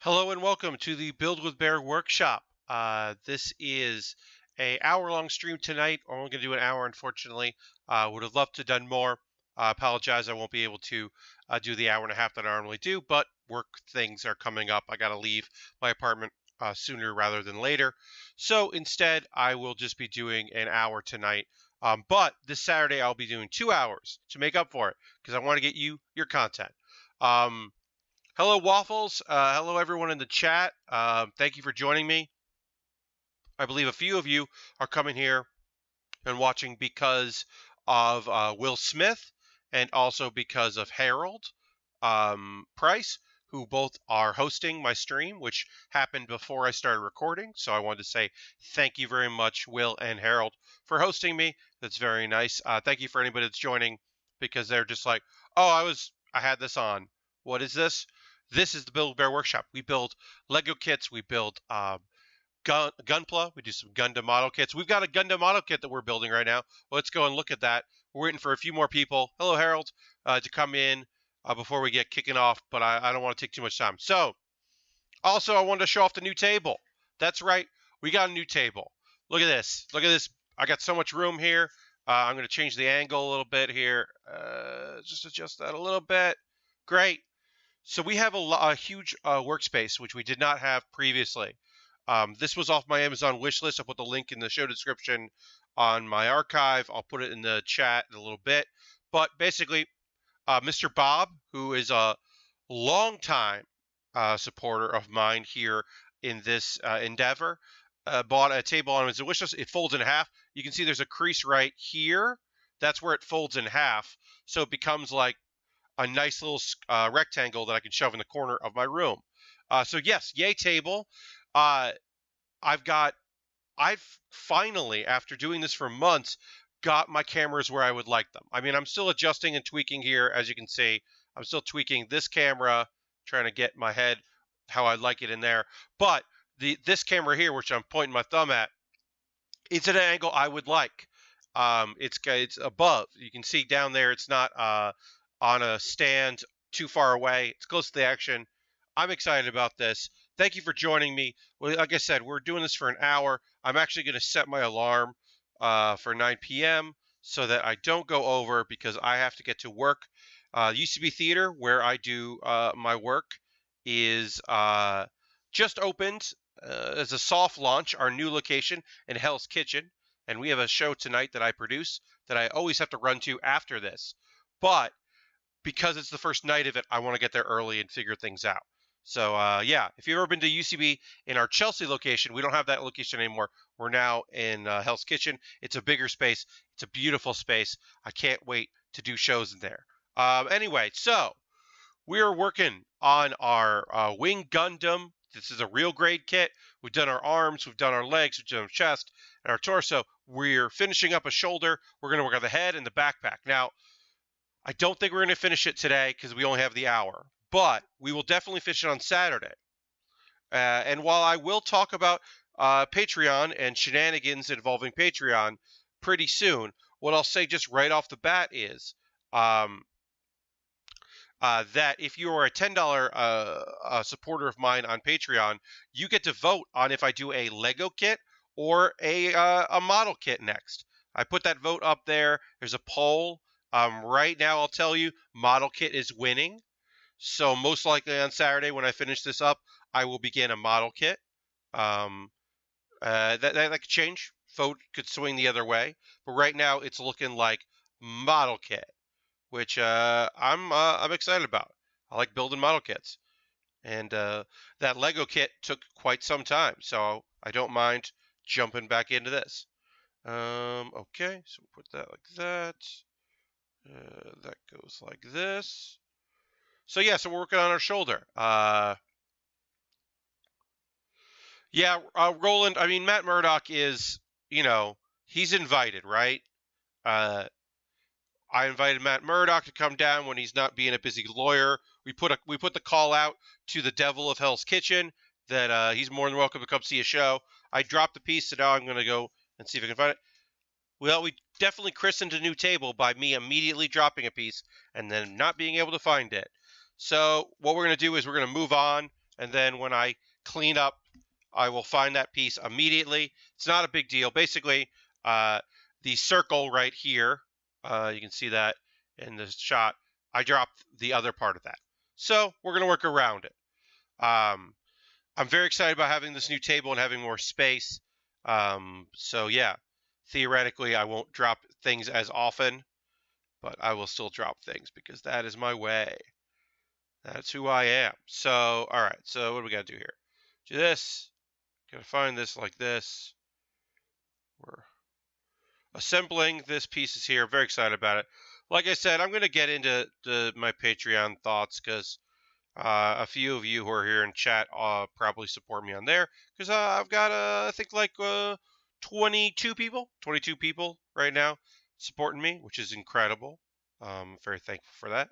Hello and welcome to the Build with Baer Workshop. This is a hour-long stream tonight. We're only going to do an hour, unfortunately. Would have loved to have done more. Apologize, I won't be able to do the hour and a half that I normally do, but work things are coming up. I got to leave my apartment sooner rather than later. So instead, I will just be doing an hour tonight. But this Saturday, I'll be doing 2 hours to make up for it because I want to get you your content. Hello, Waffles. Hello, everyone in the chat. Thank you for joining me. I believe a few of you are coming here and watching because of Will Smith and also because of Harold Price, who both are hosting my stream, which happened before I started recording. So I wanted to say thank you very much, Will and Harold, for hosting me. That's very nice. Thank you for anybody that's joining because they're just like, oh, I had this on. What is this? This is the Build Baer Workshop. We build Lego kits. We build Gunpla. We do some Gundam model kits. We've got a Gundam model kit that we're building right now. Let's go and look at that. We're waiting for a few more people. Hello, Harold, to come in before we get kicking off, but I don't want to take too much time. So, also, I wanted to show off the new table. That's right. We got a new table. Look at this. Look at this. I got so much room here. I'm going to change the angle a little bit here. Just adjust that a little bit. Great. So we have a huge workspace, which we did not have previously. This was off my Amazon wish list. I'll put the link in the show description on my archive. I'll put it in the chat in a little bit. But basically, Mr. Bob, who is a longtime supporter of mine here in this endeavor, bought a table on his wish list. It folds in half. You can see there's a crease right here. That's where it folds in half. So it becomes like a nice little rectangle that I can shove in the corner of my room. So yes, yay table. I've finally, after doing this for months, got my cameras where I would like them. I mean, I'm still adjusting and tweaking here, as you can see. I'm still tweaking this camera, trying to get my head how I'd like it in there. But this camera here, which I'm pointing my thumb at, it's at an angle I would like. It's above. You can see down there. It's not on a stand too far away. It's close to the action. I'm excited about this. Thank you for joining me. Well, like I said, we're doing this for an hour. I'm actually going to set my alarm for 9 p.m. so that I don't go over because I have to get to work. UCB Theater, where I do my work, is just opened as a soft launch, our new location in Hell's Kitchen. And we have a show tonight that I produce that I always have to run to after this. But because it's the first night of it, I want to get there early and figure things out. So, yeah, if you've ever been to UCB in our Chelsea location, we don't have that location anymore. We're now in Hell's Kitchen. It's a bigger space. It's a beautiful space. I can't wait to do shows in there. Anyway, so we are working on our Wing Gundam. This is a real grade kit. We've done our arms. We've done our legs. We've done our chest and our torso. We're finishing up a shoulder. We're going to work on the head and the backpack. Now, I don't think we're going to finish it today because we only have the hour, but we will definitely finish it on Saturday. And while I will talk about Patreon and shenanigans involving Patreon pretty soon, what I'll say just right off the bat is that if you are a $10 supporter of mine on Patreon, you get to vote on if I do a Lego kit or a model kit next. I put that vote up there. There's a poll. Right now, I'll tell you, model kit is winning. So most likely on Saturday when I finish this up, I will begin a model kit. That could change. Vote could swing the other way. But right now, it's looking like model kit, which I'm excited about. I like building model kits. And that Lego kit took quite some time, so I don't mind jumping back into this. Okay, so we'll put that like that. That goes like this. So yeah, so we're working on our shoulder. Yeah, Roland, I mean, Matt Murdock is, he's invited, right? I invited Matt Murdock to come down when he's not being a busy lawyer. We put the call out to the devil of Hell's Kitchen that he's more than welcome to come see a show. I dropped the piece, so now I'm going to go and see if I can find it. Well, we definitely christened a new table by me immediately dropping a piece and then not being able to find it. So what we're going to do is we're going to move on and then when I clean up, I will find that piece immediately. It's not a big deal. Basically, the circle right here, you can see that in the shot, I dropped the other part of that. So we're going to work around it. I'm very excited about having this new table and having more space. So yeah, theoretically, I won't drop things as often, but I will still drop things because that is my way. That's who I am. So, all right. So what do we got to do here? Do this. Gotta find this like this. We're assembling this pieces here. Very excited about it. Like I said, I'm going to get into my Patreon thoughts because a few of you who are here in chat probably support me on there because I've got I think like 22 people right now supporting me, which is incredible. Very thankful for that.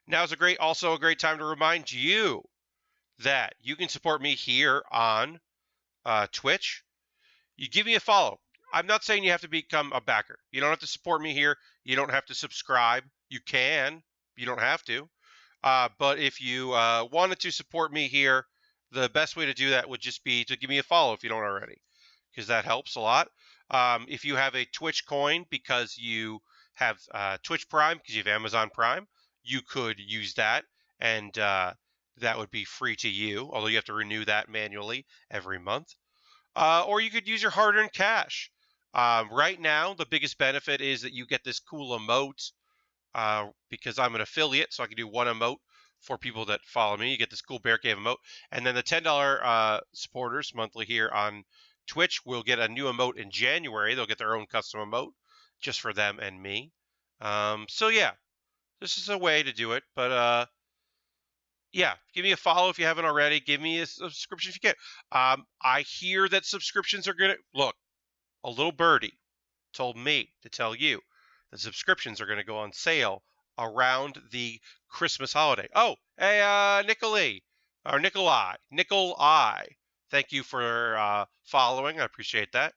Now's also a great time to remind you that you can support me here on Twitch. You give me a follow. I'm not saying you have to become a backer. You don't have to support me here. You don't have to subscribe. You can. You don't have to. But if you wanted to support me here, the best way to do that would just be to give me a follow if you don't already, because that helps a lot. If you have a Twitch coin because you have Twitch Prime, because you have Amazon Prime, you could use that, and that would be free to you, although you have to renew that manually every month. Or you could use your hard-earned cash. Right now, the biggest benefit is that you get this cool emote because I'm an affiliate, so I can do one emote for people that follow me. You get this cool Bear Cave emote. And then the $10 supporters monthly here on Twitch will get a new emote in January. They'll get their own custom emote just for them and me. So, yeah, this is a way to do it. But, yeah, give me a follow if you haven't already. Give me a subscription if you can. I hear that subscriptions are going to... Look, a little birdie told me to tell you that subscriptions are going to go on sale around the Christmas holiday. Oh, hey, Nikolai. Thank you for following. I appreciate that.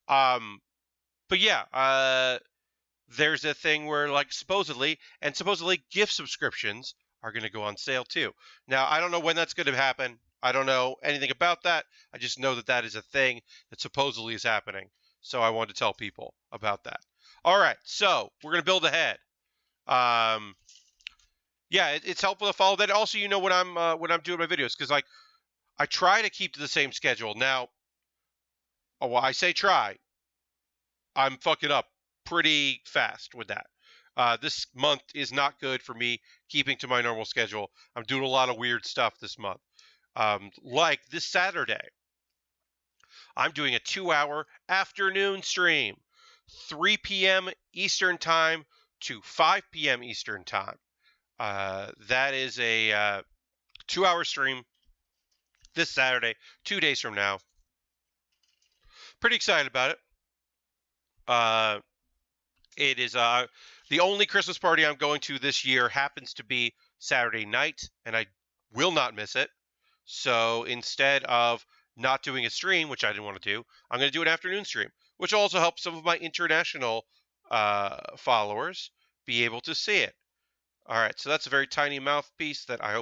But yeah, there's a thing where like supposedly gift subscriptions are going to go on sale too. Now, I don't know when that's going to happen. I don't know anything about that. I just know that that is a thing that supposedly is happening. So I wanted to tell people about that. All right, so we're going to build ahead. Yeah, it's helpful to follow that. Also, you know when I'm doing my videos, because like I try to keep to the same schedule. Now, well, I say try. I'm fucking up pretty fast with that. This month is not good for me keeping to my normal schedule. I'm doing a lot of weird stuff this month. Like this Saturday, I'm doing a 2-hour afternoon stream, 3 p.m. Eastern Time to 5 p.m. Eastern Time. That is a 2-hour stream this Saturday, 2 days from now. Pretty excited about it. It is the only Christmas party I'm going to this year happens to be Saturday night, and I will not miss it. So instead of not doing a stream, which I didn't want to do, I'm going to do an afternoon stream, which also helps some of my international followers be able to see it. All right, so that's a very tiny mouthpiece that I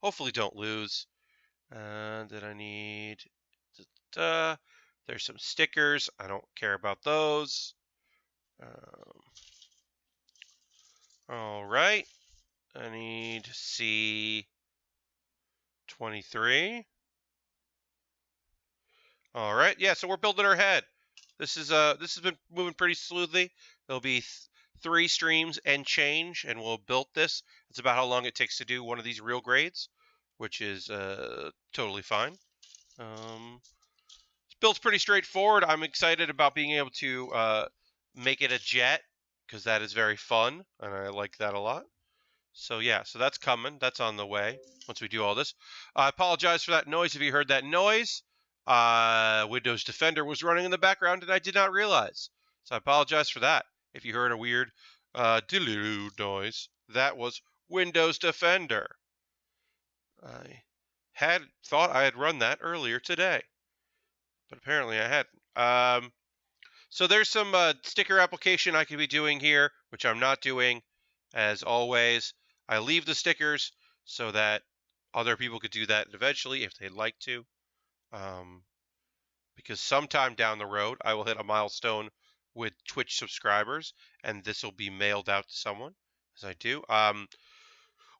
hopefully don't lose. That I need. There's some stickers. I don't care about those. All right. I need C23. All right. Yeah, so we're building our head. This has been moving pretty smoothly. There'll be 3 streams and change, and we'll build this. It's about how long it takes to do one of these real grades, which is totally fine. This build's pretty straightforward. I'm excited about being able to make it a jet because that is very fun, and I like that a lot. So yeah, so that's coming. That's on the way once we do all this. I apologize for that noise if you heard that noise. Windows Defender was running in the background and I did not realize. So I apologize for that. If you heard a weird doo noise, that was Windows Defender. I had thought I had run that earlier today, but apparently I hadn't. So there's some sticker application I could be doing here, which I'm not doing, as always. I leave the stickers so that Other people could do that eventually if they'd like to. Because sometime down the road, I will hit a milestone with Twitch subscribers, and this will be mailed out to someone as I do.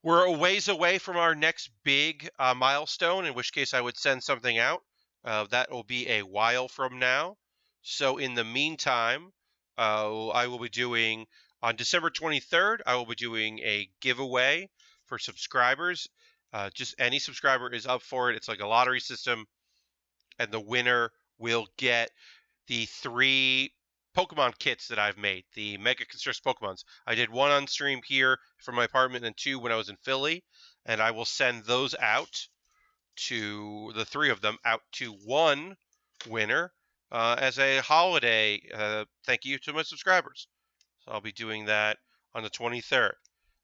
We're a ways away from our next big milestone, in which case I would send something out. That will be a while from now. So in the meantime, I will be doing, on December 23rd, I will be doing a giveaway for subscribers. Just any subscriber is up for it. It's like a lottery system, and the winner will get the 3 Pokemon kits that I've made, the Mega Construct Pokemons. I did 1 on stream here from my apartment and 2 when I was in Philly, and I will send those out to the 3 of them out to 1 winner as a holiday thank you to my subscribers. So I'll be doing that on the 23rd.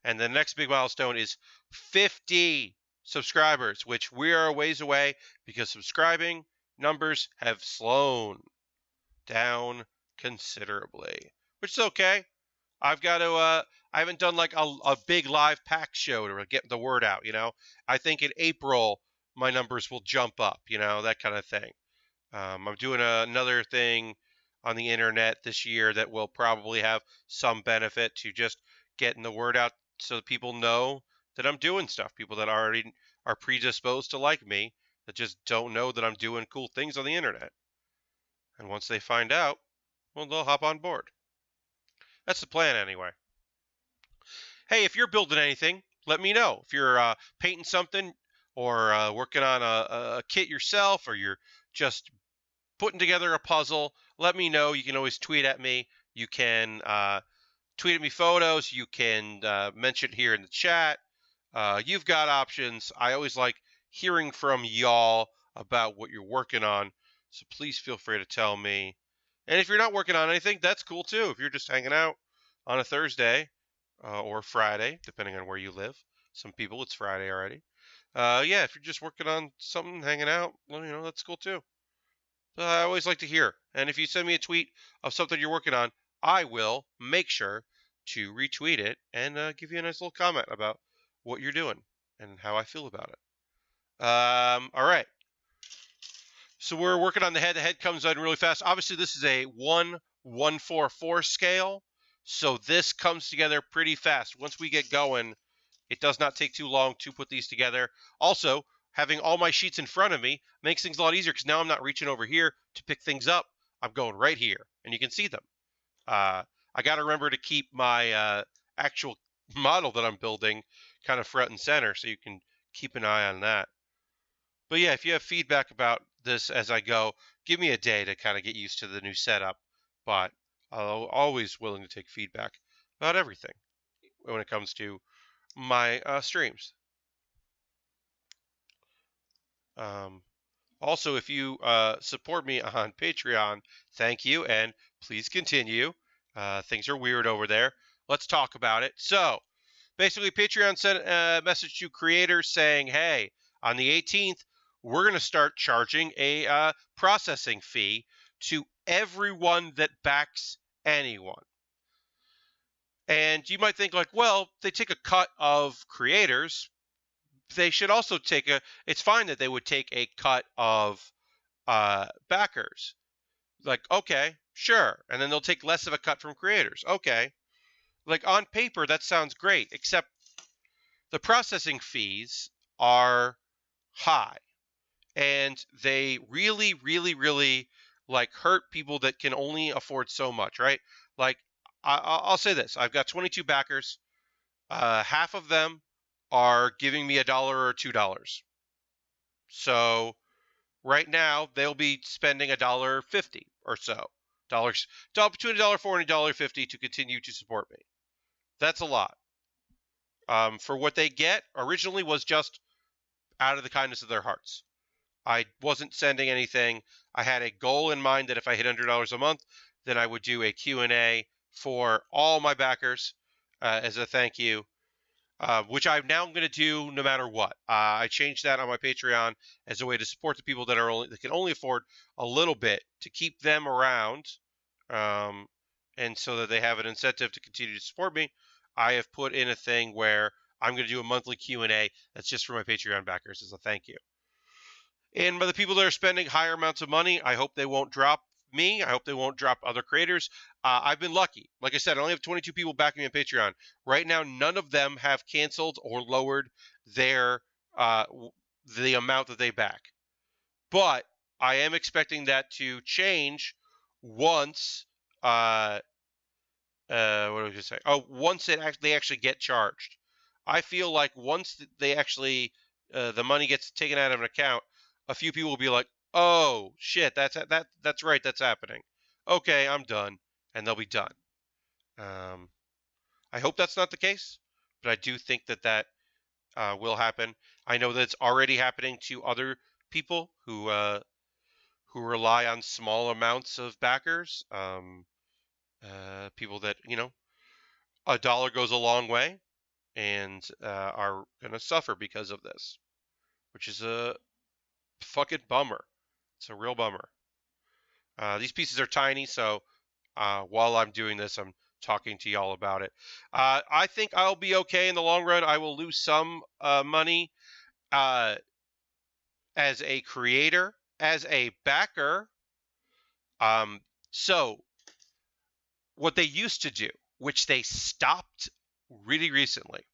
And the next big milestone is 50 subscribers, which we are a ways away because subscribing numbers have slowed down considerably, which is okay. I've got to I haven't done like a big live pack show to get the word out, I think in April my numbers will jump up, that kind of thing. I'm doing another thing on the internet this year that will probably have some benefit to just getting the word out so that people know that I'm doing stuff. People that already are predisposed to like me that just don't know that I'm doing cool things on the internet. And once they find out, well, they'll hop on board. That's the plan anyway. Hey, if you're building anything, let me know. If you're painting something or working on a kit yourself, or you're just putting together a puzzle, let me know. You can always tweet at me. You can tweet at me photos. You can mention it here in the chat. You've got options. I always like hearing from y'all about what you're working on. So please feel free to tell me. And if you're not working on anything, that's cool too. If you're just hanging out on a Thursday or Friday, depending on where you live. Some people, it's Friday already. Yeah, if you're just working on something, hanging out, well, that's cool too. I always like to hear. And if you send me a tweet of something you're working on, I will make sure to retweet it and give you a nice little comment about what you're doing and how I feel about it. All right. So we're working on the head. The head comes in really fast. Obviously, this is a 1-1-4-4 scale. So this comes together pretty fast. Once we get going, it does not take too long to put these together. Also, having all my sheets in front of me makes things a lot easier because now I'm not reaching over here to pick things up. I'm going right here, and you can see them. I got to remember to keep my actual model that I'm building kind of front and center so you can keep an eye on that. But yeah, if you have feedback about this as I go, give me a day to kind of get used to the new setup. But I'm always willing to take feedback about everything when it comes to my streams. Also, if you support me on Patreon, thank you, and please continue. Things are weird over there. Let's talk about it. So, basically, Patreon sent a message to creators saying, hey, on the 18th, we're going to start charging a processing fee to everyone that backs anyone. And you might think like, well, they take a cut of creators. They should also take it's fine that they would take a cut of backers. Like, okay, sure. And then they'll take less of a cut from creators. Okay. Like on paper, that sounds great, except the processing fees are high. And they really, really, really like hurt people that can only afford so much, right? Like, I'll say this. I've got 22 backers. Half of them are giving me $1 or $2. So right now they'll be spending $1.50 or so. Between $1.40 and $1.50 to continue to support me. That's a lot. For what they get originally was just out of the kindness of their hearts. I wasn't sending anything. I had a goal in mind that if I hit $100 a month, then I would do a Q&A for all my backers as a thank you, which I'm now going to do no matter what. I changed that on my Patreon as a way to support the people that can only afford a little bit to keep them around, and so that they have an incentive to continue to support me. I have put in a thing where I'm going to do a monthly Q&A that's just for my Patreon backers as a thank you. And by the people that are spending higher amounts of money, I hope they won't drop me. I hope they won't drop other creators. I've been lucky. Like I said, I only have 22 people backing me on Patreon. Right now, none of them have canceled or lowered their the amount that they back. But I am expecting that to change once what was I going to say? Oh, once they actually get charged. I feel like once they actually the money gets taken out of an account, a few people will be like, "Oh shit, that's right, that's happening." Okay, I'm done, and they'll be done. I hope that's not the case, but I do think that will happen. I know that it's already happening to other people who rely on small amounts of backers. People that a dollar goes a long way, and are going to suffer because of this, which is a fucking bummer. It's a real bummer. These pieces are tiny, so while I'm doing this, I'm talking to y'all about it. I think I'll be okay in the long run. I will lose some money as a creator, as a backer. So what they used to do, which they stopped really recently,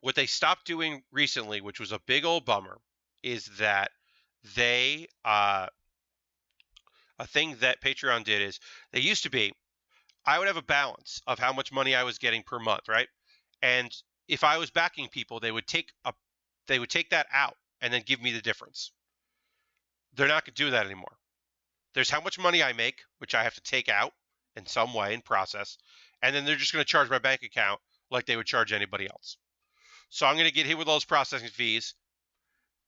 what they stopped doing recently, which was a big old bummer, is that they a thing that Patreon did is they used to be I would have a balance of how much money I was getting per month, right? And if I was backing people, they would take that out and then give me the difference. They're not going to do that anymore. There's how much money I make, which I have to take out in some way and process, and then they're just going to charge my bank account like they would charge anybody else. So I'm going to get hit with those processing fees,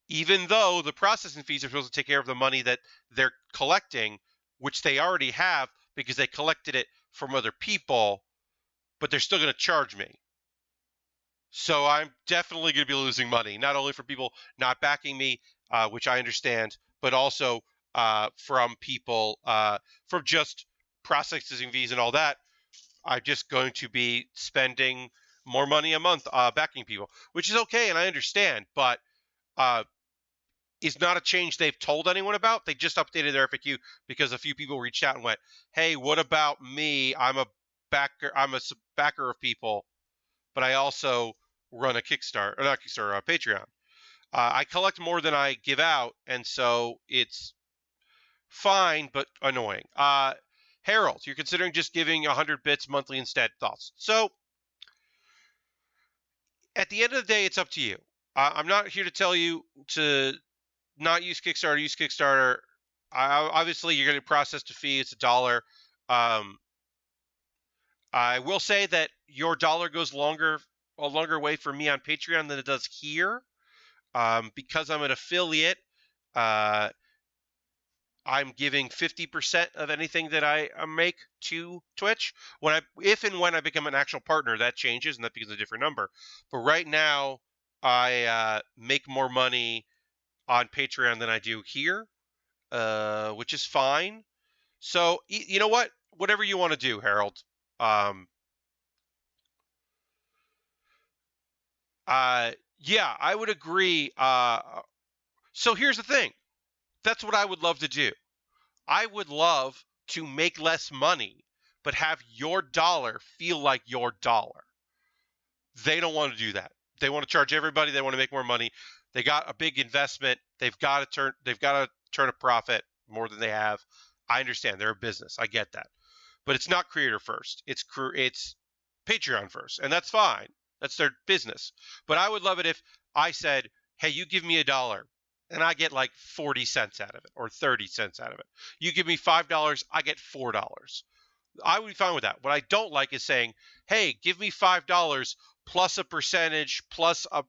even though the processing fees are supposed to take care of the money that they're collecting, which they already have because they collected it from other people, but they're still going to charge me. So I'm definitely going to be losing money, not only from people not backing me, which I understand, but also from people, from just processing fees and all that. I'm just going to be spending more money a month backing people, which is okay, and I understand, but is not a change they've told anyone about. They just updated their FAQ because a few people reached out and went, "Hey, what about me? I'm a backer of people, but I also run a Kickstarter, or not Kickstarter, Patreon. I collect more than I give out, and so it's fine, but annoying." Harold, you're considering just giving 100 bits monthly instead. Thoughts? So, at the end of the day, it's up to you. I'm not here to tell you to not use Kickstarter. Use Kickstarter. Obviously, you're going to process a fee. It's $1. I will say that your dollar goes a longer way for me on Patreon than it does here. Because I'm an affiliate, I'm giving 50% of anything that I make to Twitch. If and when I become an actual partner, that changes and that becomes a different number. But right now, I make more money on Patreon than I do here, which is fine. So you know what? Whatever you want to do, Harold. Yeah, I would agree. So here's the thing. That's what I would love to do. I would love to make less money, but have your dollar feel like your dollar. They don't want to do that. They want to charge everybody. They want to make more money. They got a big investment. They've got to turn a profit more than they have. I understand they're a business. I get that, but it's not creator first. It's Patreon first, and that's fine. That's their business. But I would love it if I said, "Hey, you give me $1, and I get like 40 cents out of it or 30 cents out of it. You give me $5, I get $4." I would be fine with that. What I don't like is saying, "Hey, give me $5 plus a percentage plus a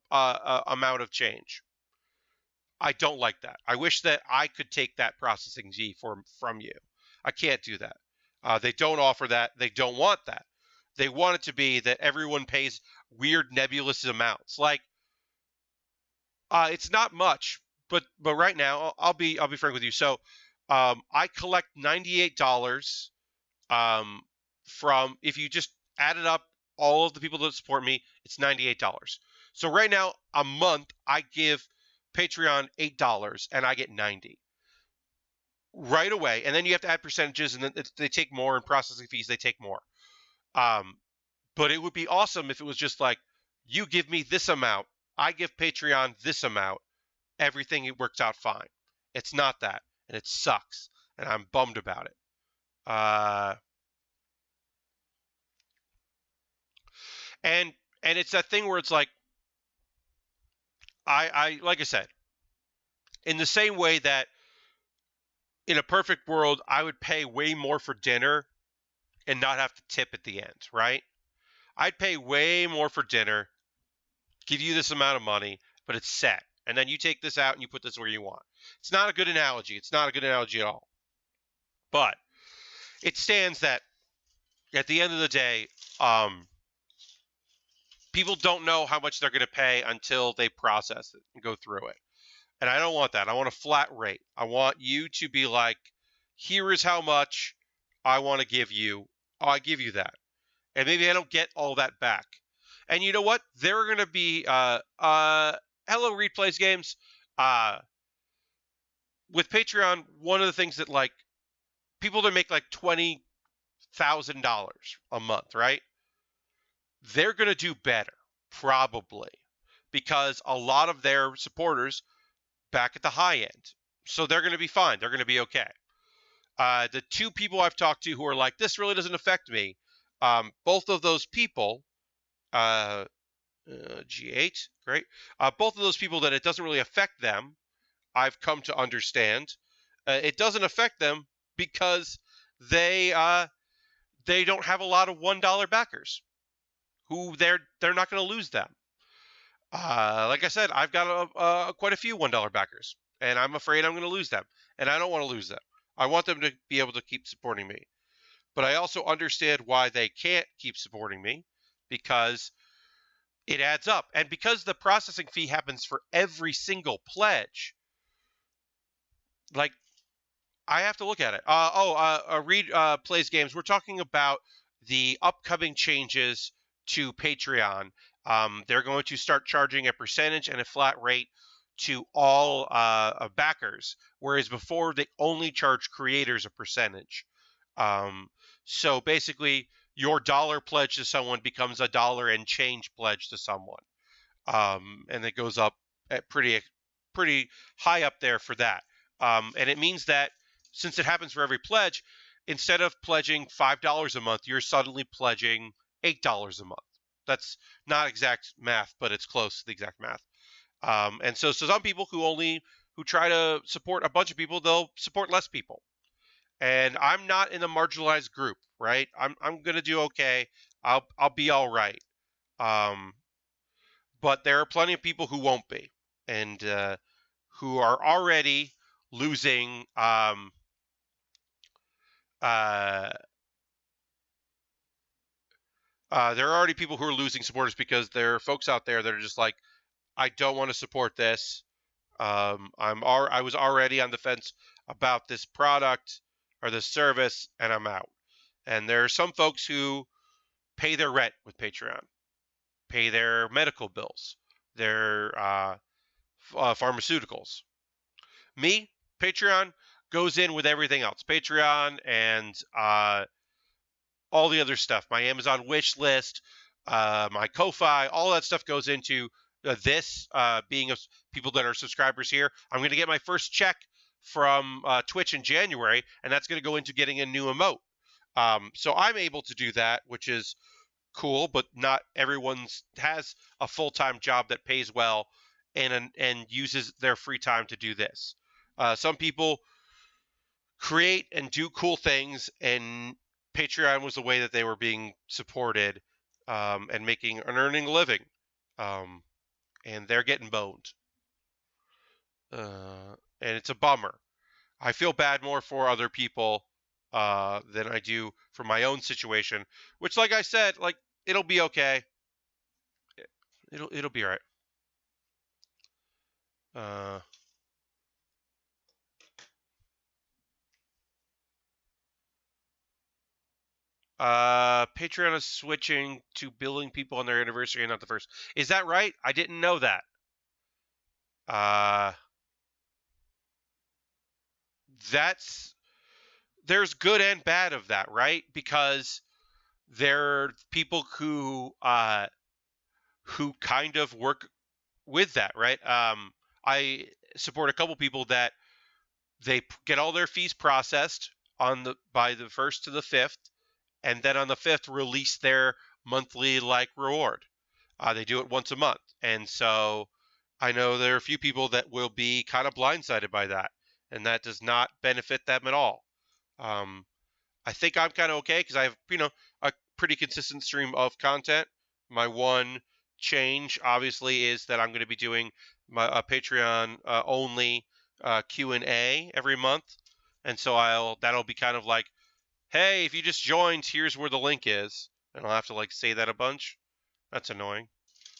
amount of change." I don't like that. I wish that I could take that processing fee from you. I can't do that. They don't offer that. They don't want that. They want it to be that everyone pays weird nebulous amounts. Like, it's not much, but right now I'll be frank with you. So I collect $98 from, if you just added up all of the people that support me, it's $98. So right now, a month, I give Patreon $8 and I get 90 right away. And then you have to add percentages, and then they take more, and processing fees, they take more. But it would be awesome if it was just like, you give me this amount, I give Patreon this amount, everything it works out fine. It's not that, and it sucks, and I'm bummed about it. And it's that thing where it's like, I like I said, in the same way that in a perfect world, I would pay way more for dinner and not have to tip at the end, right? I'd pay way more for dinner, give you this amount of money, but it's set. And then you take this out and you put this where you want. It's not a good analogy. It's not a good analogy at all. But it stands that at the end of the day, people don't know how much they're going to pay until they process it and go through it. And I don't want that. I want a flat rate. I want you to be like, here is how much I want to give you. I give you that. And maybe I don't get all that back. And you know what? There are going to be Hello Reed Plays Games. With Patreon, one of the things that like people that make like $20,000 a month, right? They're going to do better, probably, because a lot of their supporters back at the high end. So they're going to be fine. They're going to be okay. The two people I've talked to who are like, this really doesn't affect me, both of those people, G8, great. Both of those people that it doesn't really affect them, I've come to understand. It doesn't affect them because they don't have a lot of $1 backers who they're not going to lose them. Like I said, I've got quite a few $1 backers, and I'm afraid I'm going to lose them, and I don't want to lose them. I want them to be able to keep supporting me. But I also understand why they can't keep supporting me, because it adds up. And because the processing fee happens for every single pledge, like, I have to look at it. Reed Plays Games, we're talking about the upcoming changes to Patreon. They're going to start charging a percentage and a flat rate to all backers, whereas before they only charge creators a percentage. So basically, your dollar pledge to someone becomes a dollar and change pledge to someone, and it goes up at pretty high up there for that. And it means that since it happens for every pledge, instead of pledging $5 a month, you're suddenly pledging $8 a month. That's not exact math, but it's close to the exact math. And so some people who try to support a bunch of people, they'll support less people. And I'm not in the marginalized group, right? I'm gonna do okay. I'll be all right. But there are plenty of people who won't be, and who are already losing. There are already people who are losing supporters because there are folks out there that are just like, I don't want to support this. I was already on the fence about this product or this service, and I'm out. And there are some folks who pay their rent with Patreon, pay their medical bills, their pharmaceuticals. Me, Patreon goes in with everything else. Patreon and all the other stuff, my Amazon wish list, my Ko-Fi, all that stuff goes into this, being people that are subscribers here. I'm going to get my first check from Twitch in January, and that's going to go into getting a new emote. So I'm able to do that, which is cool, but not everyone has a full-time job that pays well and uses their free time to do this. Some people create and do cool things, and Patreon was the way that they were being supported, and earning a living, and they're getting boned, and it's a bummer. I feel bad more for other people than I do for my own situation, which, like I said, like, it'll be okay. It'll be all right. Patreon is switching to billing people on their anniversary and not the first. Is that right? I didn't know that. There's good and bad of that, right? Because there are people who kind of work with that, right? I support a couple people that they get all their fees processed by the 1st to the 5th, and then on the 5th release their monthly reward. They do it once a month, and so I know there are a few people that will be kind of blindsided by that, and that does not benefit them at all. I think I'm kind of okay because I have a pretty consistent stream of content. My one change obviously is that I'm going to be doing my Patreon only Q&A every month, and so that'll be kind of like, hey, if you just joined, here's where the link is, and I'll have to say that a bunch. That's annoying,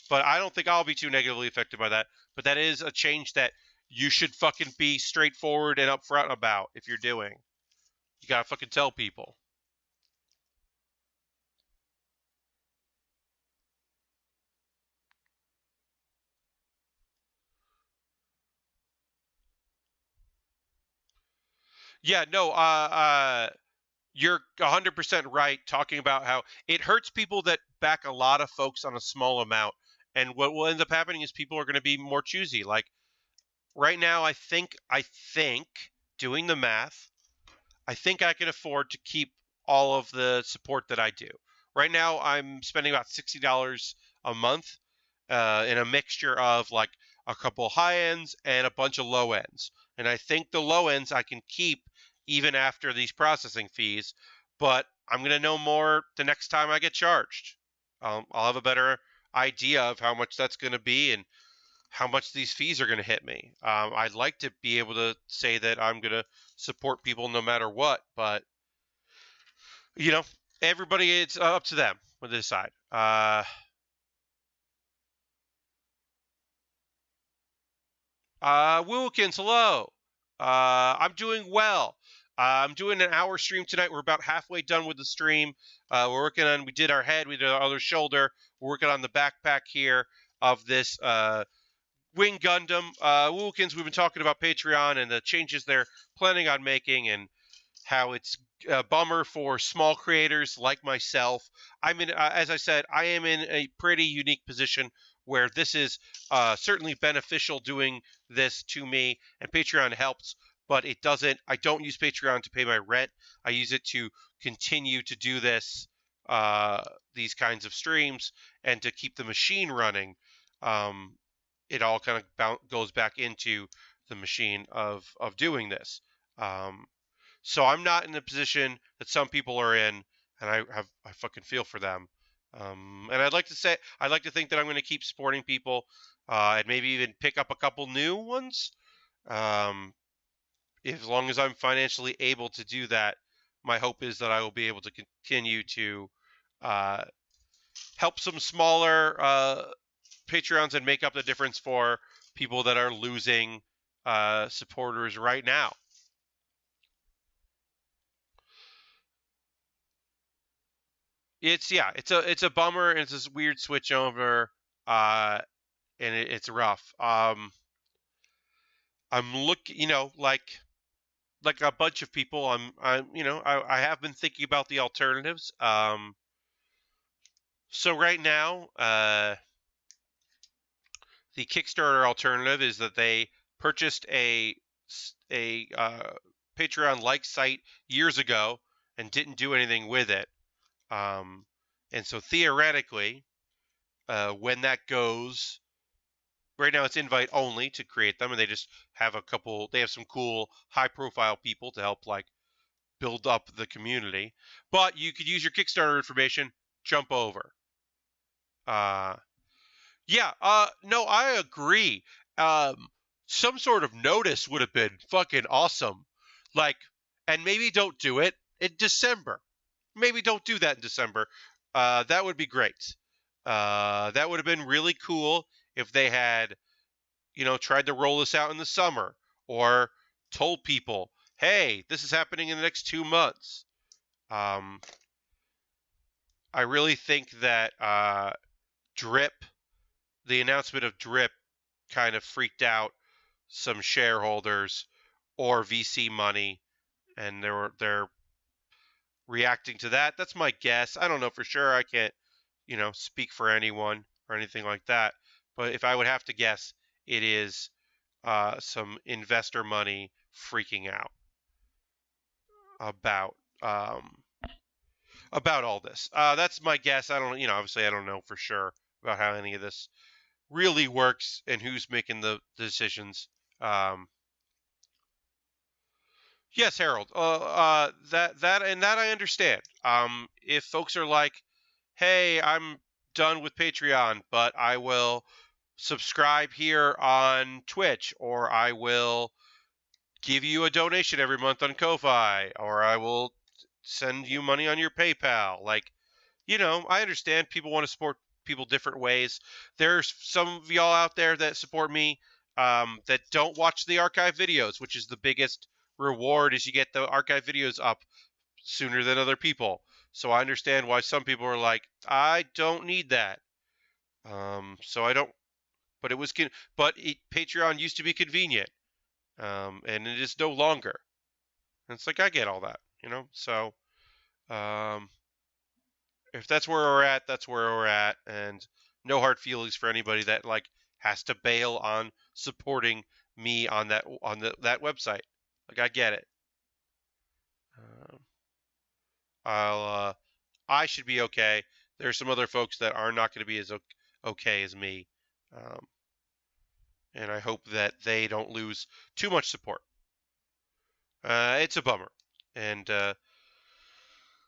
but I don't think I'll be too negatively affected by that. But that is a change that you should fucking be straightforward and upfront about if you're doing. You gotta fucking tell people. Yeah, no, you're 100% right talking about how it hurts people that back a lot of folks on a small amount. And what will end up happening is people are going to be more choosy. Like right now, I think doing the math, I think I can afford to keep all of the support that I do. Right now, I'm spending about $60 a month in a mixture of a couple high ends and a bunch of low ends. And I think the low ends I can keep even after these processing fees, but I'm going to know more the next time I get charged. I'll have a better idea of how much that's going to be and how much these fees are going to hit me. I'd like to be able to say that I'm going to support people no matter what, but everybody, it's up to them to decide. Wilkins, hello. I'm doing well. I'm doing an hour stream tonight. We're about halfway done with the stream. We did our head, we did our other shoulder. We're working on the backpack here of this Wing Gundam. Wilkins, we've been talking about Patreon and the changes they're planning on making and how it's a bummer for small creators like myself. As I said, I am in a pretty unique position where this is certainly beneficial doing this to me, and Patreon helps, but it doesn't. I don't use Patreon to pay my rent. I use it to continue to do these kinds of streams, and to keep the machine running. It all kind of goes back into the machine of doing this. So I'm not in the position that some people are in, and I fucking feel for them. And I'd like to think that I'm going to keep supporting people, and maybe even pick up a couple new ones. As long as I'm financially able to do that, my hope is that I will be able to continue to help some smaller Patreons and make up the difference for people that are losing supporters right now. It's a bummer. It's this weird switch over, and it's rough. I'm looking, like a bunch of people. I have been thinking about the alternatives. So right now, the Kickstarter alternative is that they purchased a Patreon-like site years ago and didn't do anything with it. And so theoretically, when that goes, right now it's invite only to create them, and they just have they have some cool high profile people to help build up the community. But you could use your Kickstarter information, jump over. No, I agree. Some sort of notice would have been fucking awesome. And maybe don't do it in December. Maybe don't do that in December. That would be great. That would have been really cool if they had, tried to roll this out in the summer or told people, hey, this is happening in the next 2 months. I really think that Drip, the announcement of Drip, kind of freaked out some shareholders or VC money, and they're reacting to that. That's my guess. I don't know for sure. I can't, speak for anyone or anything like that. But if I would have to guess, it is some investor money freaking out about um, about all this. That's my guess. I don't, obviously I don't know for sure about how any of this really works and who's making the decisions. Um, yes, Harold. That I understand. If folks are like, "Hey, I'm done with Patreon, but I will subscribe here on Twitch, or I will give you a donation every month on Ko-fi, or I will send you money on your PayPal." Like, I understand people want to support people different ways. There's some of y'all out there that support me that don't watch the archive videos, which is the biggest reward is you get the archive videos up sooner than other people. So I understand why some people are like, I don't need that. So I don't. But Patreon used to be convenient, and it is no longer. And it's like I get all that, So um, if that's where we're at, that's where we're at, and no hard feelings for anybody that like has to bail on supporting me on that website. Like I get it. Um, I should be okay. There's some other folks that are not going to be as okay as me, um, and I hope that they don't lose too much support. It's a bummer, and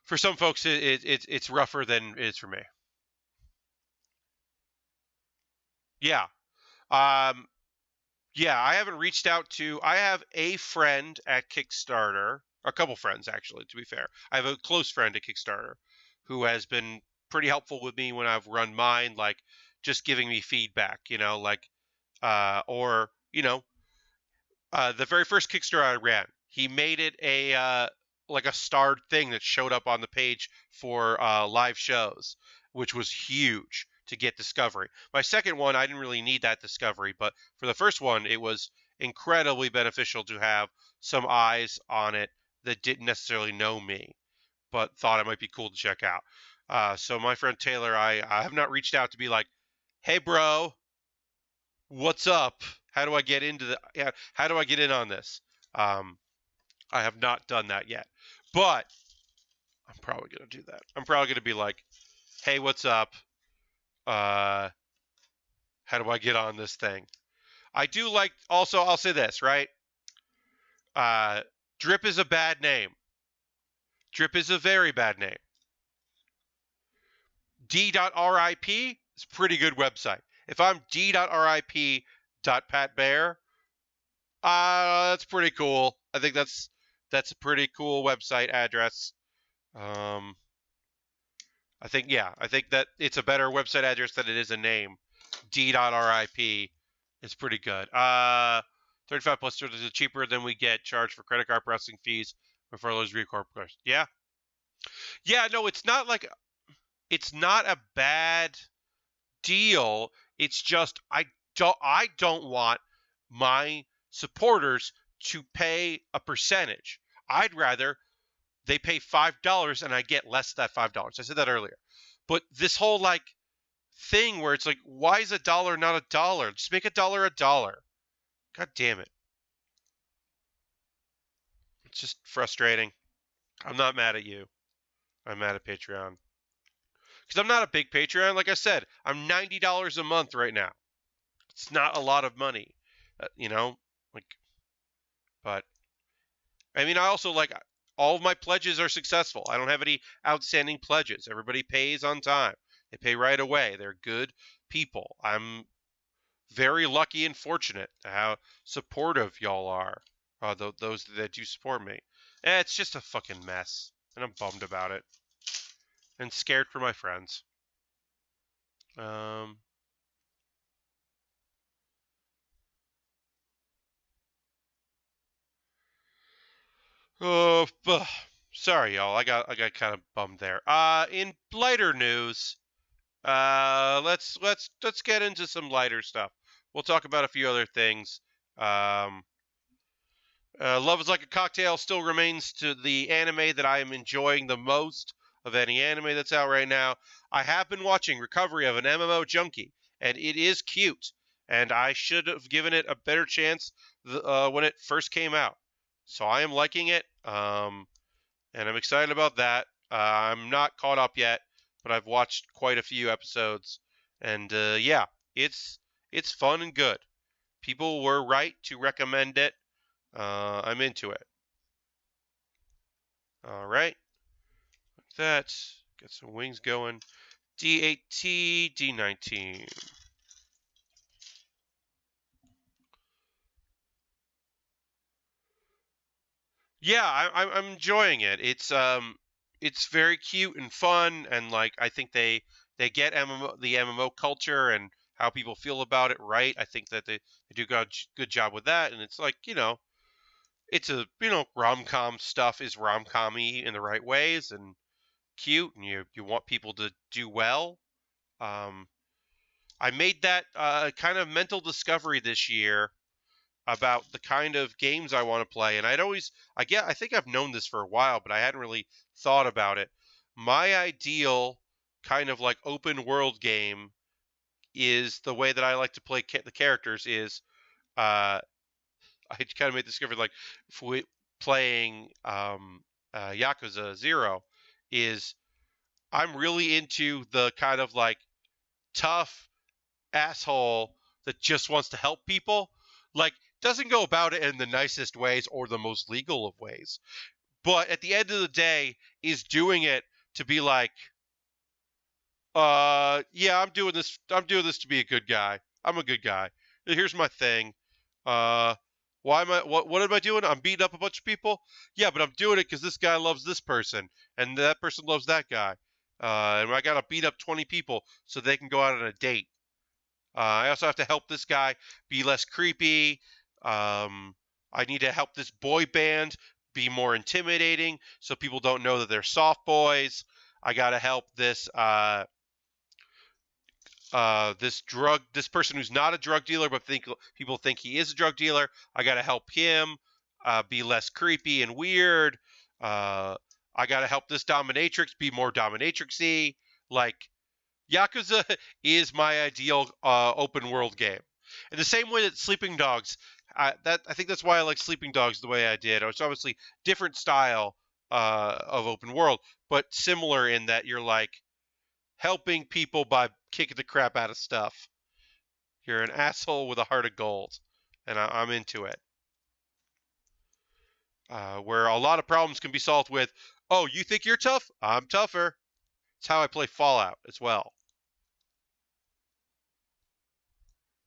for some folks, it's rougher than it is for me. Yeah. Um, yeah, I haven't reached out to. I have a friend at Kickstarter, a couple friends actually. To be fair, I have a close friend at Kickstarter who has been pretty helpful with me when I've run mine, like just giving me feedback, or the very first Kickstarter I ran, he made it like a starred thing that showed up on the page for live shows, which was huge to get discovery. My second one, I didn't really need that discovery, but for the first one, it was incredibly beneficial to have some eyes on it that didn't necessarily know me, but thought it might be cool to check out. So my friend Taylor, I have not reached out to be like, hey, bro, what's up? How do I get how do I get in on this? I have not done that yet, but I'm probably going to do that. I'm probably going to be like, hey, what's up? How do I get on this thing? I do like, also, I'll say this, right? Drip is a bad name. Drip is a very bad name. D.RIP is a pretty good website. If I'm D.RIP.PatBaer, that's pretty cool. I think that's a pretty cool website address. I think that it's a better website address than it is a name. D.RIP is pretty good. 35 plus is cheaper than we get charged for credit card processing fees before those recorp. Yeah. Yeah, no, it's not a bad deal. It's just I don't want my supporters to pay a percentage. I'd rather they pay $5 and I get less than that $5. I said that earlier. But this whole thing where it's like, why is $1 not $1? Just make $1 $1. God damn it. It's just frustrating. I'm not mad at you. I'm mad at Patreon. Because I'm not a big Patreon. Like I said, I'm $90 a month right now. It's not a lot of money. But I mean, I also all of my pledges are successful. I don't have any outstanding pledges. Everybody pays on time. They pay right away. They're good people. I'm very lucky and fortunate how supportive y'all are. Those that do support me. It's just a fucking mess, and I'm bummed about it, and scared for my friends. Sorry, y'all. I got kind of bummed there. In lighter news, let's get into some lighter stuff. We'll talk about a few other things. Um, Love is Like a Cocktail still remains to the anime that I am enjoying the most of any anime that's out right now. I have been watching Recovery of an MMO Junkie, and it is cute. And I should have given it a better chance when it first came out. So I am liking it, and I'm excited about that. I'm not caught up yet, but I've watched quite a few episodes, and yeah, it's fun and good. People were right to recommend it. I'm into it. All right, like that. Get some wings going. D8T, D19. Yeah, I'm enjoying it. It's very cute and fun, and like I think they get the MMO culture and how people feel about it right. I think that they do good job with that, and it's like it's a rom-com stuff is rom-com-y in the right ways and cute, and you want people to do well. Um, I made that kind of mental discovery this year about the kind of games I want to play, and I think I've known this for a while, but I hadn't really thought about it. My ideal kind of like open world game is the way that I like to play the characters is uh, I kind of made the discovery like playing Yakuza 0 is I'm really into the kind of like tough asshole that just wants to help people. Like, doesn't go about it in the nicest ways or the most legal of ways. But at the end of the day, is doing it to be like, yeah, I'm doing this. I'm doing this to be a good guy. I'm a good guy. Here's my thing. Uh, why am I? What am I doing? I'm beating up a bunch of people. Yeah, but I'm doing it because this guy loves this person, and that person loves that guy. And I gotta beat up 20 people so they can go out on a date. I also have to help this guy be less creepy. I need to help this boy band be more intimidating so people don't know that they're soft boys. I got to help this person who's not a drug dealer but people think he is a drug dealer. I got to help him be less creepy and weird. I got to help this dominatrix be more dominatrixy. Like Yakuza is my ideal open world game. In the same way that Sleeping Dogs, I think that's why I like Sleeping Dogs the way I did. It's obviously different style of open world, but similar in that you're like helping people by kicking the crap out of stuff. You're an asshole with a heart of gold, and I'm into it. Where a lot of problems can be solved with, oh, you think you're tough? I'm tougher. It's how I play Fallout as well.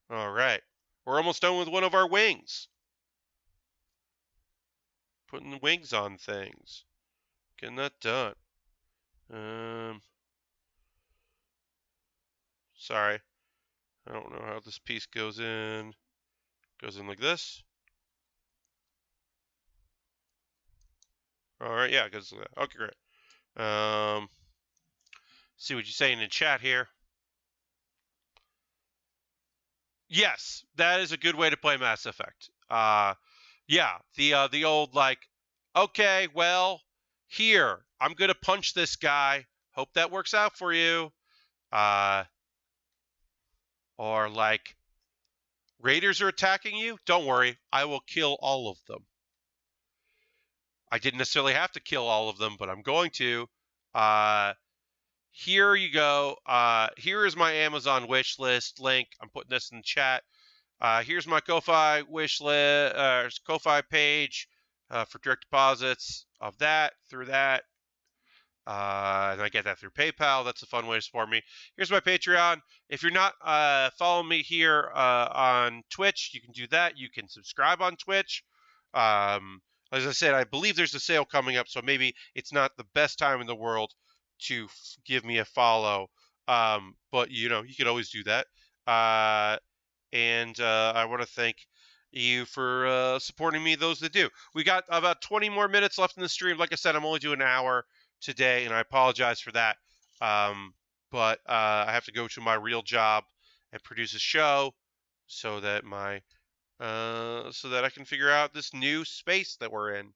All right. We're almost done with one of our wings. Putting the wings on things. Getting that done. Sorry. I don't know how this piece goes in. Goes in like this. All right, yeah, it goes like that. Okay, great. See what you're saying in chat here. Yes, that is a good way to play Mass Effect. Yeah, the old like, okay, well, here I'm gonna punch this guy. Hope that works out for you. Uh, or like, raiders are attacking you. Don't worry, I will kill all of them. I didn't necessarily have to kill all of them, but I'm going to. Here you go. Here is my Amazon wish list link. I'm putting this in the chat. Here's my Ko-Fi wish list, Ko-Fi page for direct deposits of that through that. And I get that through PayPal. That's a fun way to support me. Here's my Patreon. If you're not following me here on Twitch, you can do that. You can subscribe on Twitch. As I said, I believe there's a sale coming up, so maybe it's not the best time in the world to give me a follow. But you can always do that. And I want to thank you for supporting me, those that do. We got about 20 more minutes left in the stream. Like I said, I'm only doing an hour today, and I apologize for that. But I have to go to my real job and produce a show so that I can figure out this new space that we're in.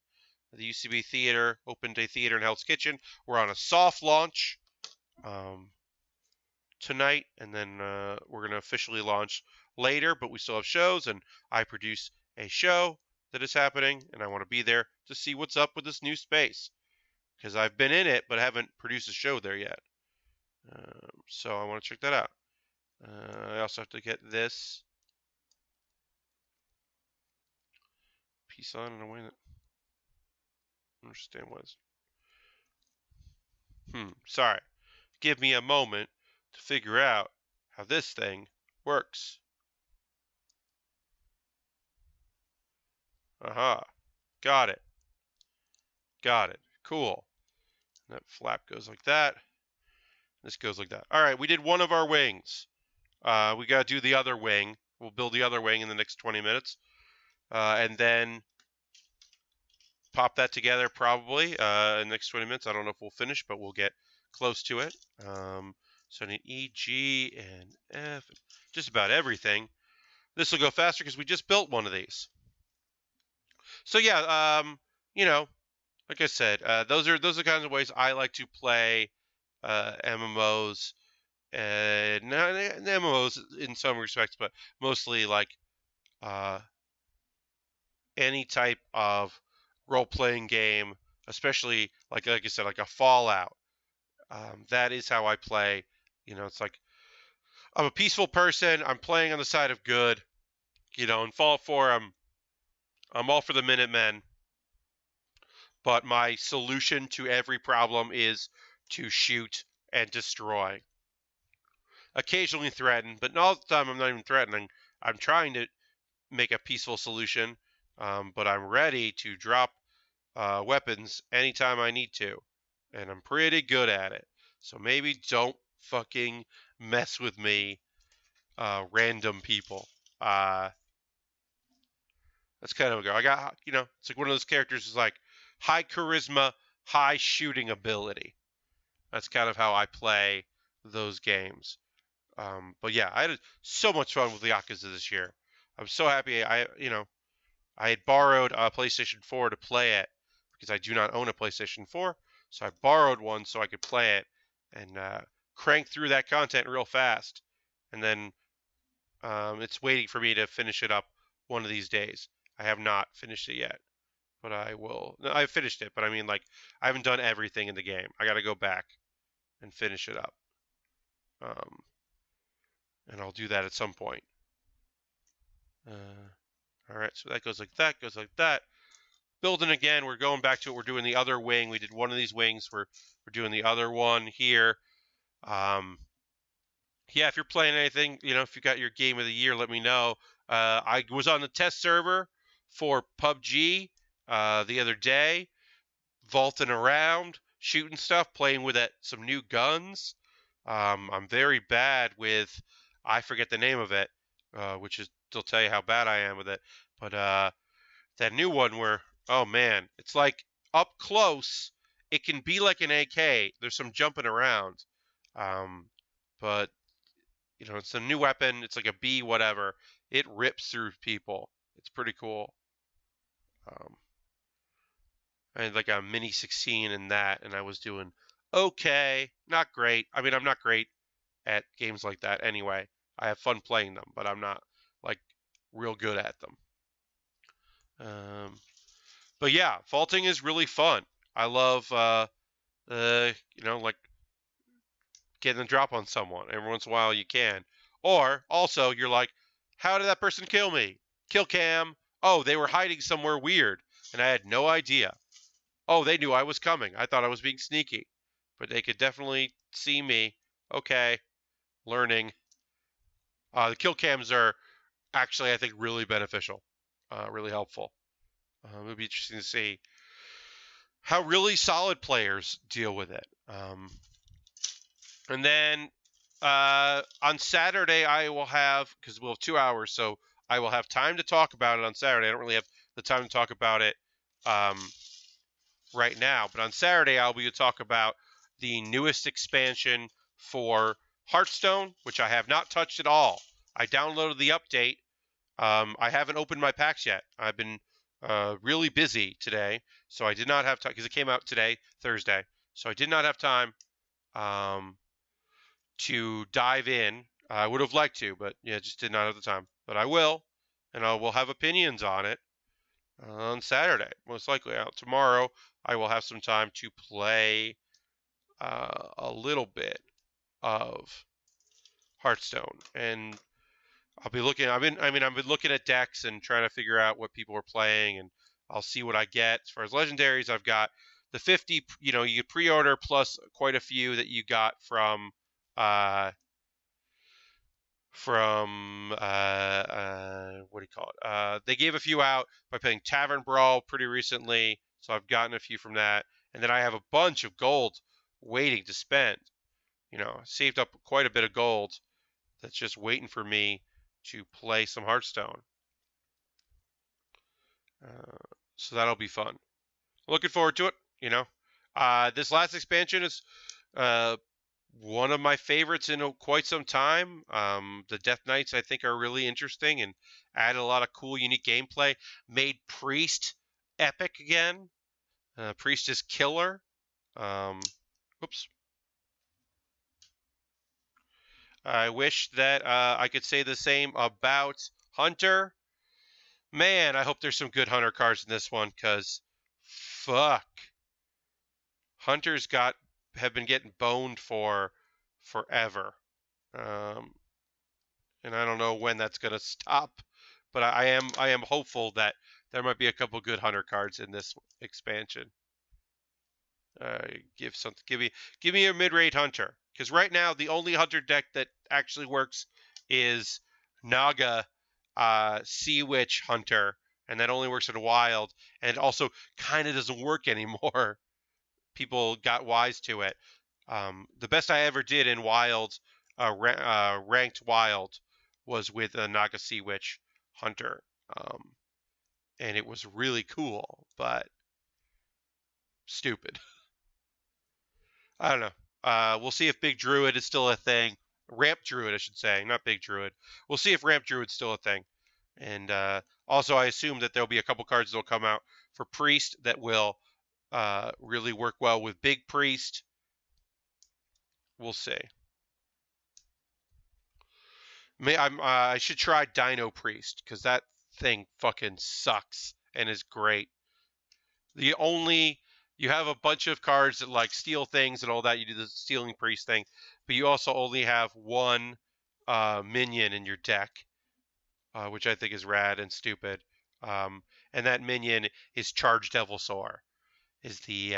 The UCB Theater opened a theater in Hell's Kitchen. We're on a soft launch tonight, and then we're going to officially launch later, but we still have shows, and I produce a show that is happening, and I want to be there to see what's up with this new space, because I've been in it, but haven't produced a show there yet. So I want to check that out. I also have to get this piece on in a way that I understand what is. Sorry. Give me a moment to figure out how this thing works. Aha. Got it. Got it. Cool. That flap goes like that. This goes like that. All right, we did one of our wings. We got to do the other wing. We'll build the other wing in the next 20 minutes. And then pop that together probably in the next 20 minutes. I don't know if we'll finish, but we'll get close to it. So I need E, G, and F, and just about everything. This will go faster because we just built one of these. So yeah, you know, like I said, those are the kinds of ways I like to play MMOs. MMOs in some respects, but mostly like any type of role-playing game, especially like I said, like a Fallout. That is how I play. You know, it's like I'm a peaceful person. I'm playing on the side of good. You know, in Fallout 4, I'm all for the Minutemen. But my solution to every problem is to shoot and destroy. Occasionally threaten, but not all the time. I'm not even threatening. I'm trying to make a peaceful solution, but I'm ready to drop weapons anytime I need to, and I'm pretty good at it. So maybe don't fucking mess with me, random people. That's kind of a go. I got, you know, it's like one of those characters who's like high charisma, high shooting ability. That's kind of how I play those games. But yeah, I had so much fun with the Yakuza this year. I'm so happy. I had borrowed a PlayStation 4 to play it because I do not own a PlayStation 4. So I borrowed one so I could play it and crank through that content real fast. And then it's waiting for me to finish it up one of these days. I have not finished it yet, but I will. No, I finished it, but I mean, like, I haven't done everything in the game. I got to go back and finish it up. And I'll do that at some point. All right, so that goes like that, goes like that. Building again, we're going back to it. We're doing the other wing. We did one of these wings. We're doing the other one here. Yeah, if you're playing anything, you know, if you got your game of the year, let me know. I was on the test server for PUBG the other day, vaulting around, shooting stuff, playing with some new guns. I'm very bad with, I forget the name of it, which is, they'll tell you how bad I am with it. But that new one where, oh man, it's like up close. It can be like an AK. There's some jumping around. But, you know, it's a new weapon. It's like a B whatever. It rips through people. It's pretty cool. I had like a mini 16 in that, and I was doing okay. Not great. I mean, I'm not great at games like that anyway. I have fun playing them, but I'm not like real good at them. But yeah, vaulting is really fun. I love, you know, like getting a drop on someone. Every once in a while you can. Or also you're like, how did that person kill me? Kill cam. Oh, they were hiding somewhere weird, and I had no idea. Oh, they knew I was coming. I thought I was being sneaky, but they could definitely see me. Okay, learning. The kill cams are actually, I think, really beneficial, really helpful. It would be interesting to see how really solid players deal with it. And then on Saturday, I will have, because we'll have 2 hours, so I will have time to talk about it on Saturday. I don't really have the time to talk about it right now, but on Saturday I'll be to talk about the newest expansion for Hearthstone, which I have not touched at all. I downloaded the update. I haven't opened my packs yet. I've been really busy today, so I did not have time because it came out today, Thursday. So I did not have time to dive in. I would have liked to, but yeah, just did not have the time. But I will, and I will have opinions on it on Saturday. Most likely out tomorrow. I will have some time to play a little bit of Hearthstone, and I'll be looking. I've been looking at decks and trying to figure out what people are playing, and I'll see what I get. As far as legendaries, I've got the 50. You pre-order plus quite a few that you got from what do you call it? They gave a few out by playing Tavern Brawl pretty recently, so I've gotten a few from that, and then I have a bunch of gold waiting to spend. Saved up quite a bit of gold that's just waiting for me to play some Hearthstone. So that'll be fun. Looking forward to it. This last expansion is one of my favorites in quite some time. The Death Knights, I think, are really interesting and added a lot of cool, unique gameplay. Made Priest epic again. Priest is killer. Oops. I wish that I could say the same about Hunter. Man, I hope there's some good Hunter cards in this one, because fuck. Hunters have been getting boned for forever. And I don't know when that's going to stop, but I am hopeful that there might be a couple good Hunter cards in this expansion. Give me a mid-rate Hunter, because right now the only Hunter deck that actually works is Naga Sea Witch Hunter, and that only works in Wild, and it also kind of doesn't work anymore. People got wise to it. The best I ever did in Wild, ranked Wild, was with a Naga Sea Witch Hunter, and it was really cool, but stupid. I don't know. We'll see if Big Druid is still a thing. Ramp Druid, I should say, not Big Druid. We'll see if Ramp Druid's still a thing. And also, I assume that there'll be a couple cards that'll come out for Priest that will really work well with Big Priest. We'll see. I should try Dino Priest, because that thing fucking sucks and is great. You have a bunch of cards that like steal things and all that. You do the stealing priest thing, but you also only have one minion in your deck, which I think is rad and stupid. And that minion is Charge Devilsaur, is the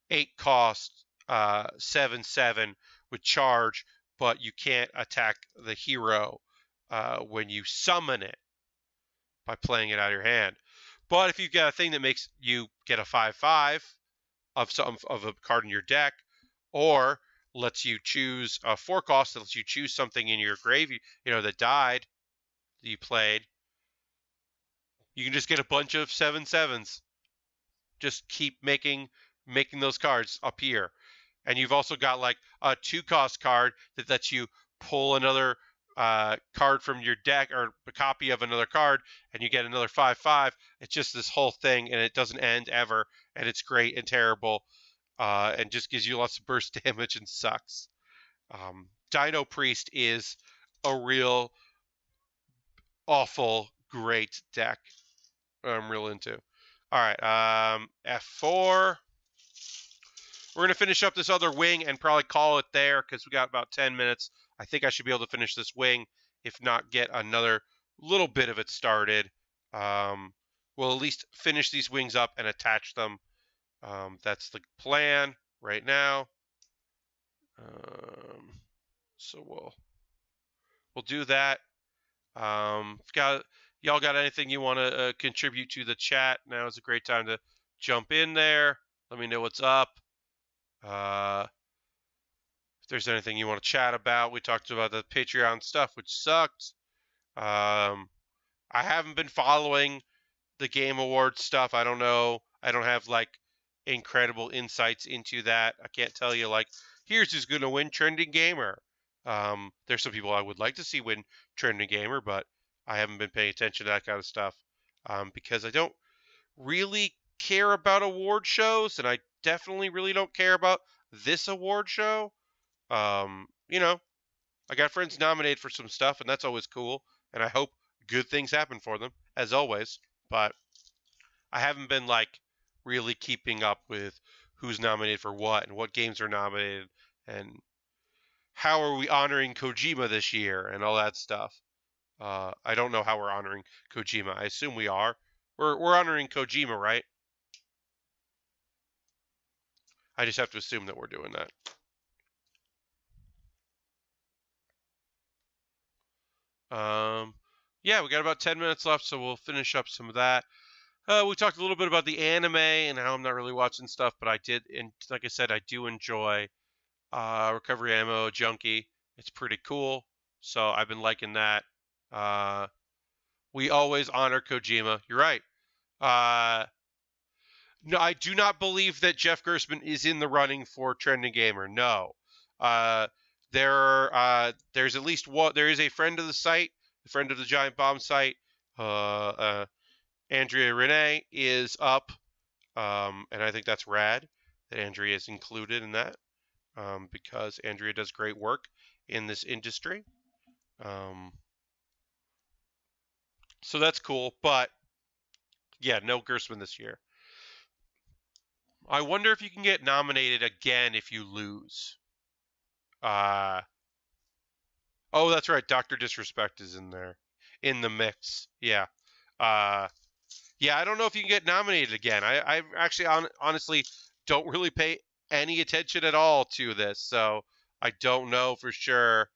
8-cost 7/7 with charge, but you can't attack the hero when you summon it by playing it out of your hand. But if you've got a thing that makes you get a 5/5 of a card in your deck, or lets you choose a 4-cost that lets you choose something in your grave, that died, that you played, you can just get a bunch of 7/7s. Just keep making those cards appear. And you've also got like a 2-cost card that lets you pull another card from your deck, or a copy of another card, and you get another 5/5. It's just this whole thing, and it doesn't end ever, and it's great and terrible, and just gives you lots of burst damage and sucks. Dino Priest is a real awful great deck. I'm real into. All right, F4. We're going to finish up this other wing and probably call it there, because we got about 10 minutes. I think I should be able to finish this wing, if not get another little bit of it started. We'll at least finish these wings up and attach them. That's the plan right now. So we'll do that. Y'all got anything you want to contribute to the chat? Now is a great time to jump in there. Let me know what's up. If there's anything you want to chat about, we talked about the Patreon stuff, which sucked. I haven't been following the Game Awards stuff. I don't know. I don't have like incredible insights into that. I can't tell you like here's who's going to win Trending Gamer. There's some people I would like to see win Trending Gamer, but I haven't been paying attention to that kind of stuff because I don't really care about award shows, and I definitely really don't care about this award show. You know, I got friends nominated for some stuff, and that's always cool, and I hope good things happen for them, as always. But I haven't been like really keeping up with who's nominated for what and what games are nominated and how are we honoring Kojima this year and all that stuff. I don't know how we're honoring Kojima. I assume we are. We're honoring Kojima, right? I just have to assume that we're doing that. Yeah, we got about 10 minutes left, so we'll finish up some of that. We talked a little bit about the anime and how I'm not really watching stuff, but I did, and like I said, I do enjoy Recovery Ammo Junkie. It's pretty cool, so I've been liking that. We always honor Kojima. You're right. No, I do not believe that Jeff Gerstmann is in the running for Trending Gamer. No. Uh, there's at least one. There is a friend of the site, a friend of the Giant Bomb site. Andrea Renee is up, and I think that's rad that Andrea is included in that because Andrea does great work in this industry. So that's cool, but yeah, no Gerstmann this year. I wonder if you can get nominated again if you lose. Oh, that's right. Dr. Disrespect is in there, in the mix. Yeah. Yeah, I don't know if you can get nominated again. I actually honestly don't really pay any attention at all to this, so I don't know for sure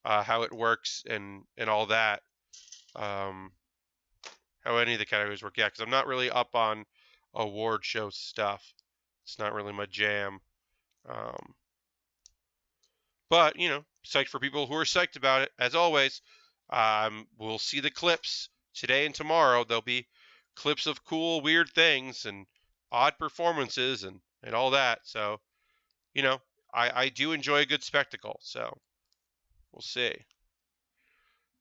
how it works and all that. How any of the categories work. Yeah, because I'm not really up on award show stuff. It's not really my jam. But, you know, psyched for people who are psyched about it. As always, we'll see the clips today and tomorrow. There'll be clips of cool, weird things and odd performances and all that. So, you know, I do enjoy a good spectacle. So, we'll see.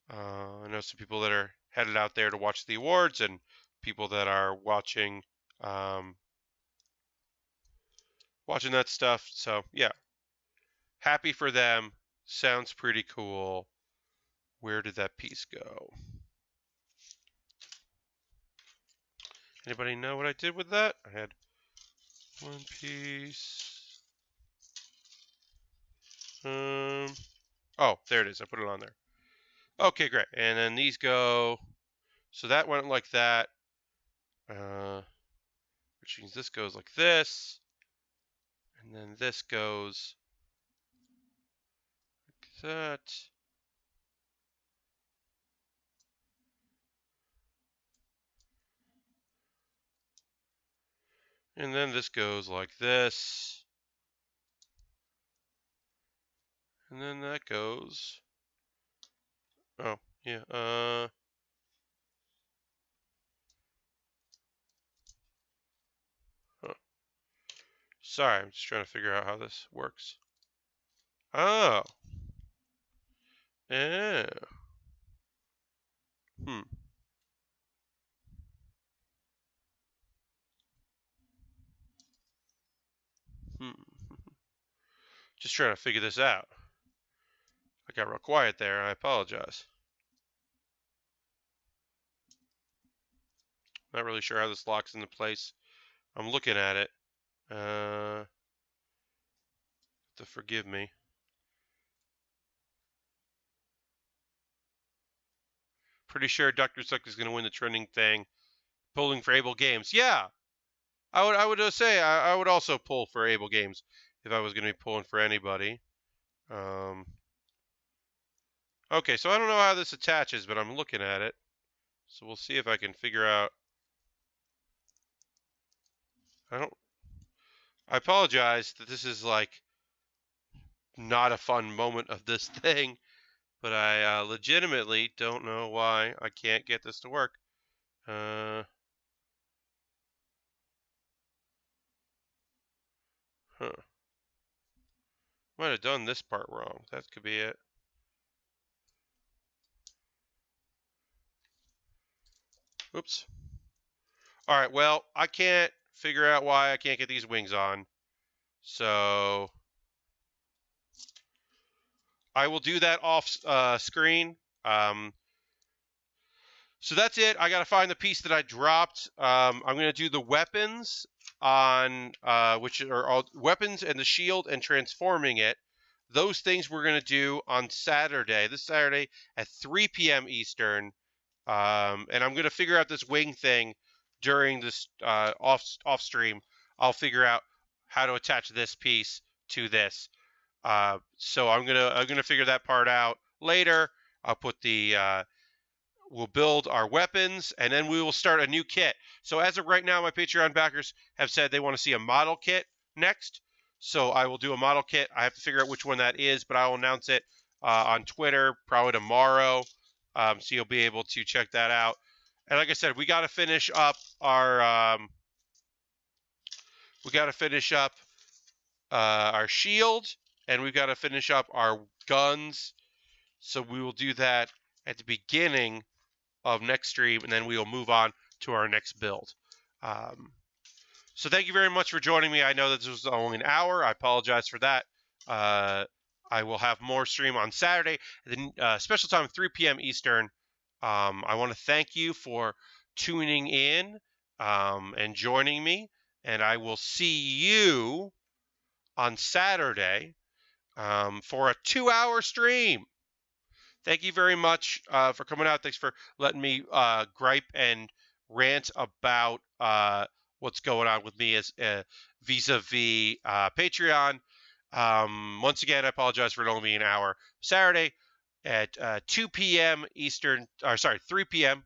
I know some people that are headed out there to watch the awards and people that are watching watching that stuff. So, yeah. Happy for them. Sounds pretty cool. Where did that piece go? Anybody know what I did with that? I had one piece. Oh, there it is. I put it on there. Okay, great. And then these go. So that went like that. Which means this goes like this. And then this goes like that. And then this goes like this. And then that goes. Oh, yeah. Sorry, I'm just trying to figure out how this works. Oh. Yeah. Hmm. Just trying to figure this out. I got real quiet there. I apologize. Not really sure how this locks into place. I'm looking at it. To forgive me. Pretty sure Dr. Suck is going to win the trending thing. Pulling for Able Games. Yeah. I would say I would also pull for Able Games if I was going to be pulling for anybody. Okay, so I don't know how this attaches, but I'm looking at it. So we'll see if I can figure out. I apologize that this is like not a fun moment of this thing. but I legitimately don't know why I can't get this to work. Huh. Might have done this part wrong. That could be it. Oops. All right, well, I can't figure out why I can't get these wings on. So I will do that off screen. So that's it. I got to find the piece that I dropped. I'm going to do the weapons on which are all weapons and the shield and transforming it. Those things we're going to do on Saturday, this Saturday at 3 p.m. Eastern. And I'm going to figure out this wing thing during this off stream. I'll figure out how to attach this piece to this. So I'm gonna figure that part out later. I'll put the we'll build our weapons, and then we will start a new kit. So as of right now, my Patreon backers have said they want to see a model kit next. So I will do a model kit. I have to figure out which one that is, but I will announce it on Twitter probably tomorrow. So you'll be able to check that out. And like I said, we got to finish up our our shield, and we've got to finish up our guns. So we will do that at the beginning of next stream, and then we will move on to our next build. So thank you very much for joining me. I know that this was only an hour. I apologize for that. I will have more stream on Saturday, special time 3 p.m. Eastern. I want to thank you for tuning in and joining me, and I will see you on Saturday for a 2-hour stream. Thank you very much for coming out. Thanks for letting me gripe and rant about what's going on with me as vis-a-vis Patreon. Once again, I apologize for it only being an hour. Saturday at 2 p.m. Eastern, or sorry, 3 p.m.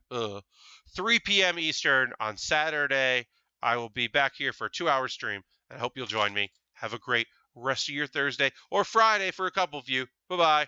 3 p.m. Eastern on Saturday. I will be back here for a 2-hour stream. I hope you'll join me. Have a great rest of your Thursday or Friday for a couple of you. Bye-bye.